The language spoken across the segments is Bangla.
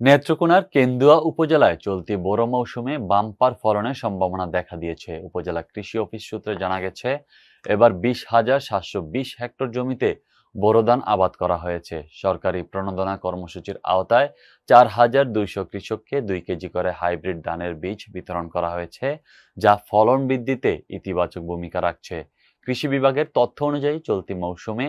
নেত্রকোনার কেন্দুয়া উপজেলায় চলতি বোরো মৌসুমে বাম্পার ফলনের সম্ভাবনা দেখা দিয়েছে। উপজেলা কৃষি অফিস সূত্রে জানা গেছে, এবার 20,720 হেক্টর জমিতে বোরো ধান আবাদ করা হয়েছে। সরকারি প্রণোদনা কর্মসূচির আওতায় 4,200 কৃষককে 2 কেজি করে হাইব্রিড ধানের বীজ বিতরণ করা হয়েছে, যা ফলন বৃদ্ধিতে ইতিবাচক ভূমিকা রাখছে। কৃষি বিভাগের তথ্য অনুযায়ী চলতি মৌসুমে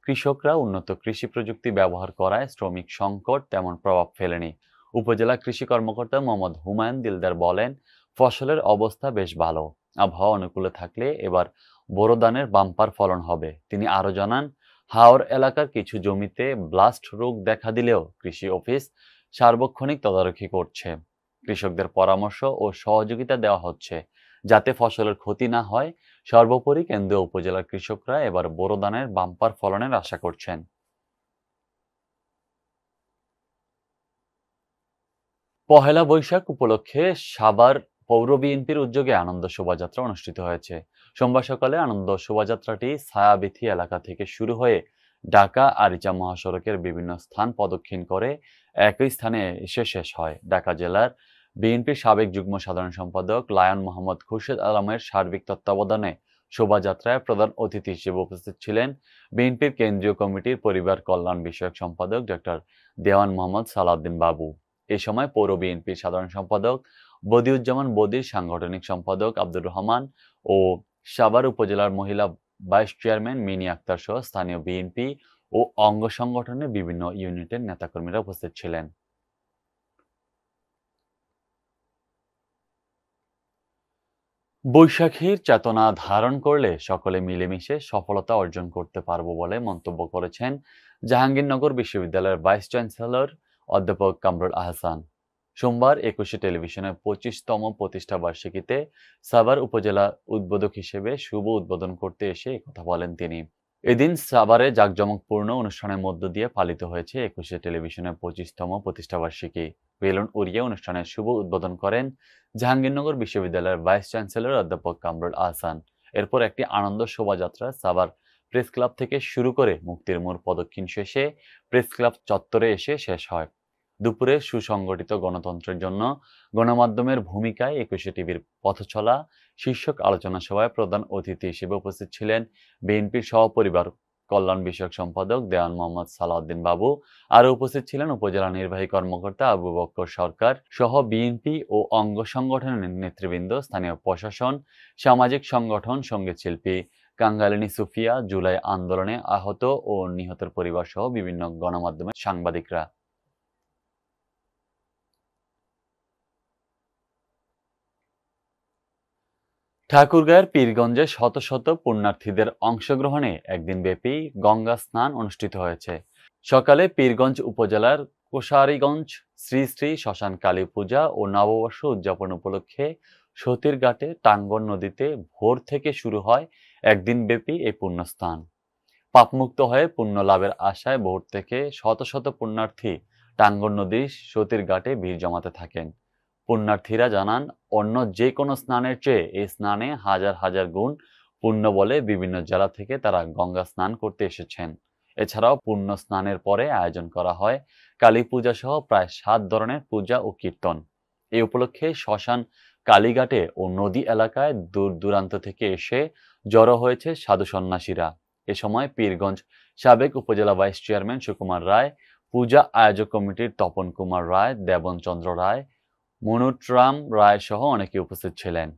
কৃষকরা উন্নত কৃষি প্রযুক্তি ব্যবহার করায় শ্রমিক সংকট তেমন প্রভাব ফেলেনি। উপজেলা কৃষি কর্মকর্তা মোহাম্মদ হুমায়ুন দিলদার বলেন, ফসলের অবস্থা বেশ ভালো। আবহাওয়া অনুকূলে থাকলে এবার বোরো ধানের বাম্পার ফলন হবে। তিনি আরও জানান, হাওর এলাকার কিছু জমিতে ব্লাস্ট রোগ দেখা দিলেও কৃষি অফিস সার্বক্ষণিক তদারকি করছে। কৃষকদের পরামর্শ ও সহযোগিতা দেওয়া হচ্ছে যাতে ফসলের ক্ষতি না হয়। সর্বোপরি কেন্দ্রীয় উপজেলার কৃষকরা এবার বোরো ধানের বাম্পার ফলনের আশা করছেন। পহেলা বৈশাখ উপলক্ষে সাভার পৌর বিএনপির উদ্যোগে আনন্দ শোভাযাত্রা অনুষ্ঠিত হয়েছে। সোমবার সকালে আনন্দ শোভাযাত্রাটি ছায়াবিথি এলাকা থেকে শুরু হয়ে ঢাকা আরিচা মহাসড়কের বিভিন্ন স্থান প্রদক্ষিণ করে একই স্থানে এসে শেষ হয়। ঢাকা জেলার বিএনপির সাবেক যুগ্ম সাধারণ সম্পাদক লায়ন মোহাম্মদ খুরশেদ আলমের সার্বিক তত্ত্বাবধানে শোভাযাত্রায় প্রধান অতিথি হিসেবে উপস্থিত ছিলেন বিএনপির কেন্দ্রীয় কমিটির পরিবার কল্যাণ বিষয়ক সম্পাদক ডক্টর দেওয়ান মোহাম্মদ সালাউদ্দিন বাবু। এ সময় পৌর বিএনপির সাধারণ সম্পাদক বদিউজ্জামান বদির, সাংগঠনিক সম্পাদক আব্দুর রহমান ও সাভার উপজেলার মহিলা ভাইস চেয়ারম্যান মিনি আক্তার সহ স্থানীয় বিএনপি ও অঙ্গ সংগঠনের বিভিন্ন ইউনিটের নেতাকর্মীরা উপস্থিত ছিলেন। বৈশাখীর চেতনা ধারণ করলে সকলে মিলেমিশে সফলতা অর্জন করতে পারব বলে মন্তব্য করেছেন জাহাঙ্গীরনগর বিশ্ববিদ্যালয়ের ভাইস চ্যান্সেলর অধ্যাপক কামরুল আহসান। সোমবার 21শে টেলিভিশনের 25তম প্রতিষ্ঠা বার্ষিকীতে সাভার উপজেলা উদ্বোধক হিসেবে শুভ উদ্বোধন করতে এসে একথা বলেন তিনি। এদিন সাভারে জাঁকজমকপূর্ণ অনুষ্ঠানের মধ্য দিয়ে পালিত হয়েছে 21শে টেলিভিশনের 25তম প্রতিষ্ঠাবার্ষিকী। বেলুন উড়িয়ে অনুষ্ঠানের শুভ উদ্বোধন করেন জাহাঙ্গীরনগর বিশ্ববিদ্যালয়ের ভাইস চ্যান্সেলর অধ্যাপক কামরুল আহসান। এরপর একটি আনন্দ শোভাযাত্রা সাভার প্রেস ক্লাব থেকে শুরু করে মুক্তির মোড় প্রদক্ষিণ শেষে প্রেস ক্লাব চত্বরে এসে শেষ হয়। দুপুরে সুসংগঠিত গণতন্ত্রের জন্য গণমাধ্যমের ভূমিকায় 21শে টিভির পথচলা শীর্ষক আলোচনা সভায় প্রধান অতিথি হিসেবে উপস্থিত ছিলেন বিএনপির সহপরিবার কল্যাণ বিষয়ক সম্পাদক দেওয়ান মোহাম্মদ সালাউদ্দিন বাবু। আরও উপস্থিত ছিলেন উপজেলা নির্বাহী কর্মকর্তা আবু বক্কর সরকার সহ বিএনপি ও অঙ্গ সংগঠনের নেতৃবৃন্দ, স্থানীয় প্রশাসন, সামাজিক সংগঠন, সঙ্গীত শিল্পী কাঙ্গালিনী সুফিয়া, জুলাই আন্দোলনে আহত ও নিহতের পরিবার সহ বিভিন্ন গণমাধ্যমের সাংবাদিকরা। ঠাকুরগাঁওয়ের পীরগঞ্জে শত শত পুণ্যার্থীদের অংশগ্রহণে একদিনব্যাপী গঙ্গা স্নান অনুষ্ঠিত হয়েছে। সকালে পীরগঞ্জ উপজেলার কোষারীগঞ্জ শ্রী শ্রী শ্মশান কালী পূজা ও নববর্ষ উদযাপন উপলক্ষে সতীর ঘাটে টাঙ্গন নদীতে ভোর থেকে শুরু হয় একদিনব্যাপী এই পুণ্যস্নান। পাপমুক্ত হয়ে পুণ্য লাভের আশায় ভোর থেকে শত শত পুণ্যার্থী টাঙ্গন নদীর সতীর ঘাটে ভিড় জমাতে থাকেন। পুণ্যার্থীরা জানান, অন্য যে কোনো স্নানের চেয়ে এই স্নানে হাজার হাজার গুণ পুণ্য বলে বিভিন্ন জেলা থেকে তারা গঙ্গা স্নান করতে এসেছেন। এছাড়াও পুণ্য স্নানের পরে আয়োজন করা হয় কালী পূজা সহ প্রায় 7 ধরনের পূজা ও কীর্তন। এই উপলক্ষে শ্মশান কালীঘাটে ও নদী এলাকায় দূর দূরান্ত থেকে এসে জড়ো হয়েছে সাধু সন্ন্যাসীরা। এ সময় পীরগঞ্জ সাবেক উপজেলা ভাইস চেয়ারম্যান সুকুমার রায়, পূজা আয়োজক কমিটির তপন কুমার রায়, দেবন চন্দ্র রায়, মনুটরাম রায় সহ অনেকে উপস্থিত ছিলেন।